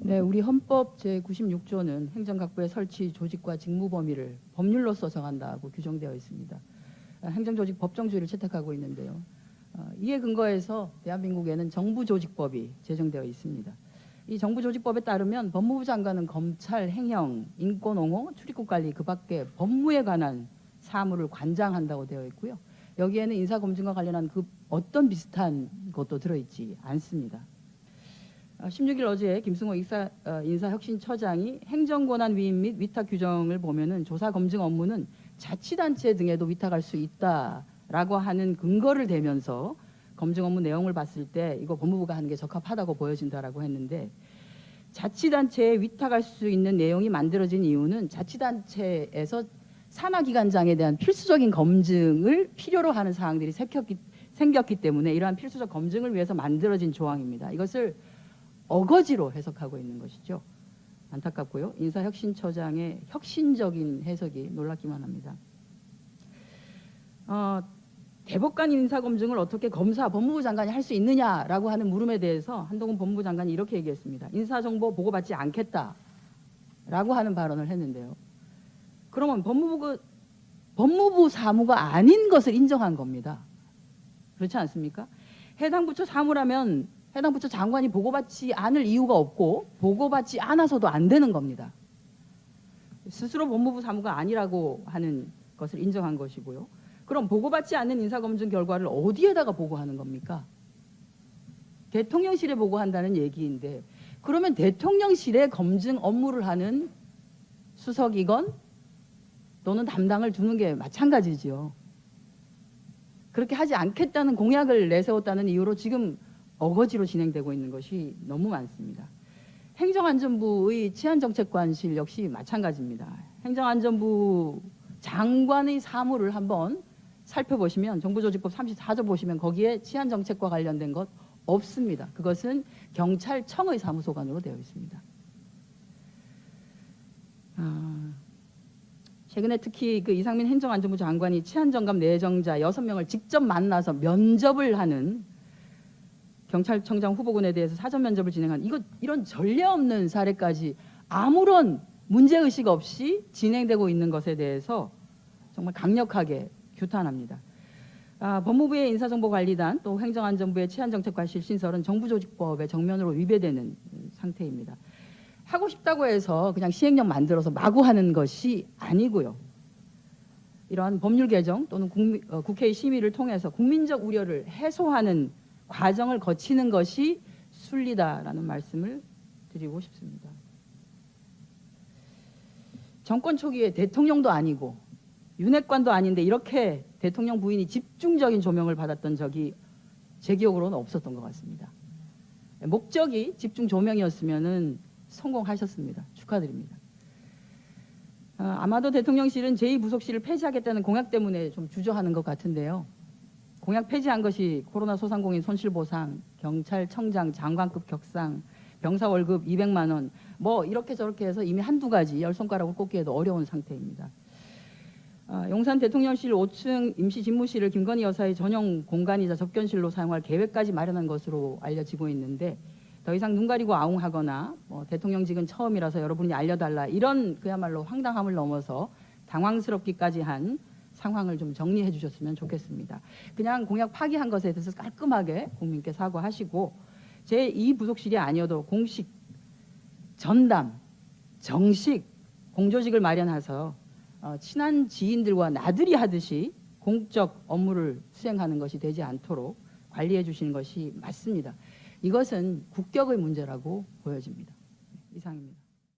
네, 우리 헌법 제96조는 행정각부의 설치, 조직과 직무 범위를 법률로서 정한다고 규정되어 있습니다. 행정조직 법정주의를 채택하고 있는데요. 이에 근거해서 대한민국에는 정부조직법이 제정되어 있습니다. 이 정부조직법에 따르면 법무부 장관은 검찰, 행영, 인권옹호, 출입국관리 그 밖에 법무에 관한 사무를 관장한다고 되어 있고요. 여기에는 인사검증과 관련한 그 어떤 비슷한 것도 들어있지 않습니다. 16일 어제 김승호 인사혁신처장이 행정권한 위임 및 위탁 규정을 보면은 조사 검증 업무는 자치단체 등에도 위탁할 수 있다라고 하는 근거를 대면서 검증 업무 내용을 봤을 때 이거 법무부가 하는 게 적합하다고 보여진다라고 했는데, 자치단체에 위탁할 수 있는 내용이 만들어진 이유는 자치단체에서 산하기관장에 대한 필수적인 검증을 필요로 하는 사항들이 생겼기 때문에 이러한 필수적 검증을 위해서 만들어진 조항입니다. 이것을 어거지로 해석하고 있는 것이죠. 안타깝고요. 인사혁신처장의 혁신적인 해석이 놀랍기만 합니다. 대법관 인사검증을 어떻게 검사, 법무부 장관이 할 수 있느냐라고 하는 물음에 대해서 한동훈 법무부 장관이 이렇게 얘기했습니다. 인사정보 보고받지 않겠다라고 하는 발언을 했는데요. 그러면 법무부 사무가 아닌 것을 인정한 겁니다. 그렇지 않습니까? 해당 부처 사무라면 해당 부처 장관이 보고받지 않을 이유가 없고 보고받지 않아서도 안 되는 겁니다. 스스로 법무부 사무가 아니라고 하는 것을 인정한 것이고요. 그럼 보고받지 않는 인사검증 결과를 어디에다가 보고하는 겁니까? 대통령실에 보고한다는 얘기인데, 그러면 대통령실에 검증 업무를 하는 수석이건 또는 담당을 두는 게 마찬가지지요. 그렇게 하지 않겠다는 공약을 내세웠다는 이유로 지금 어거지로 진행되고 있는 것이 너무 많습니다. 행정안전부의 치안정책관실 역시 마찬가지입니다. 행정안전부 장관의 사무를 한번 살펴보시면 정부조직법 34조 보시면 거기에 치안정책과 관련된 것 없습니다. 그것은 경찰청의 사무소관으로 되어 있습니다. 최근에 특히 그 이상민 행정안전부 장관이 치안정감 내정자 6명을 직접 만나서 면접을 하는, 경찰청장 후보군에 대해서 사전 면접을 진행한 이런 전례 없는 사례까지 아무런 문제의식 없이 진행되고 있는 것에 대해서 정말 강력하게 규탄합니다. 법무부의 인사정보관리단 또 행정안전부의 치안정책관실 신설은 정부조직법에 정면으로 위배되는 상태입니다. 하고 싶다고 해서 그냥 시행령 만들어서 마구 하는 것이 아니고요. 이러한 법률 개정 또는 국회의 심의를 통해서 국민적 우려를 해소하는 과정을 거치는 것이 순리다라는 말씀을 드리고 싶습니다. 정권 초기에 대통령도 아니고 윤핵관도 아닌데 이렇게 대통령 부인이 집중적인 조명을 받았던 적이 제 기억으로는 없었던 것 같습니다. 목적이 집중 조명이었으면은 성공하셨습니다. 축하드립니다. 아마도 대통령실은 제2부속실을 폐지하겠다는 공약 때문에 좀 주저하는 것 같은데요. 공약 폐지한 것이 코로나 소상공인 손실보상, 경찰청장 장관급 격상, 병사 월급 200만 원, 뭐 이렇게 저렇게 해서 이미 한두 가지 10손가락을 꼽기에도 어려운 상태입니다. 용산 대통령실 5층 임시집무실을 김건희 여사의 전용 공간이자 접견실로 사용할 계획까지 마련한 것으로 알려지고 있는데, 더 이상 눈 가리고 아웅하거나 대통령직은 처음이라서 여러분이 알려달라, 이런 그야말로 황당함을 넘어서 당황스럽기까지 한 상황을 좀 정리해 주셨으면 좋겠습니다. 그냥 공약 파기한 것에 대해서 깔끔하게 국민께 사과하시고, 제2부속실이 아니어도 공식, 전담, 정식 공조직을 마련해서 친한 지인들과 나들이 하듯이 공적 업무를 수행하는 것이 되지 않도록 관리해 주시는 것이 맞습니다. 이것은 국격의 문제라고 보여집니다. 이상입니다.